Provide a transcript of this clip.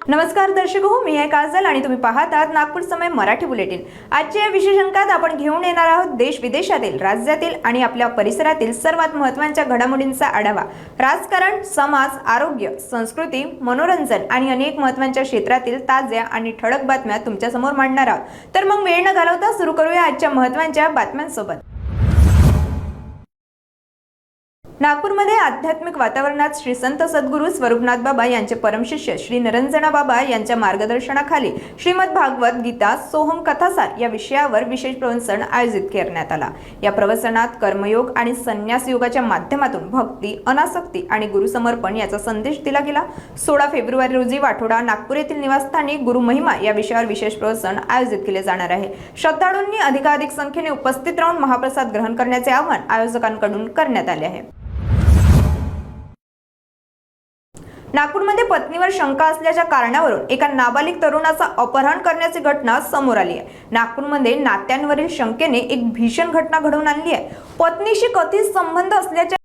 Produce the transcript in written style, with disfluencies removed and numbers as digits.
नमस्कार दर्शक हो, मी आहे काजल आणि तुम्ही पाहत आहात नागपूर समय मराठी बुलेटिन। आजच्या या विशेष अंकात आपण घेऊन येणार आहोत देश विदेशातील, राज्यातील आणि आपल्या परिसरातील सर्वात महत्त्वाच्या घडामोडींचा आढावा। राजकारण, समाज, आरोग्य, संस्कृती, मनोरंजन आणि अनेक महत्त्वाच्या क्षेत्रातील ताज्या आणि ठळक बातम्या तुमच्या समोर मांडणार आहोत। तर मग वेळ न घालवता सुरू करूया आजच्या महत्त्वाच्या बातम्यांसोबत। नागपूरमध्ये आध्यात्मिक वातावरणात श्री संत सद्गुरू स्वरूपनाथ बाबा यांचे परमशिष्य श्री निरंजना बाबा यांच्या मार्गदर्शनाखाली श्रीमद भागवत गीता सोहम कथासार या विषयावर विशेष प्रवचन आयोजित करण्यात आला। या प्रवचनात कर्मयोग आणि संन्यास योगाच्या माध्यमातून भक्ती, अनासक्ती आणि गुरुसमर्पण याचा संदेश दिला गेला। 16 फेब्रुवारी रोजी वाठोडा नागपूर येथील निवासस्थानी गुरु महिमा या विषयावर विशेष प्रवचन आयोजित केले जाणार आहे। श्रद्धाळूंनी अधिकाधिक संख्येने उपस्थित राहून महाप्रसाद ग्रहण करण्याचे आवाहन आयोजकांकडून करण्यात आले आहे। नागपूरमध्ये पत्नीवर शंका असल्याच्या कारणावरून एका नाबालिग तरुणाचा अपहरण करण्याची घटना समोर आली आहे। नागपूरमध्ये नात्यांवरील शंकेने एक भीषण घटना घडवून आणली आहे। पत्नीशी कथित संबंध असल्याच्या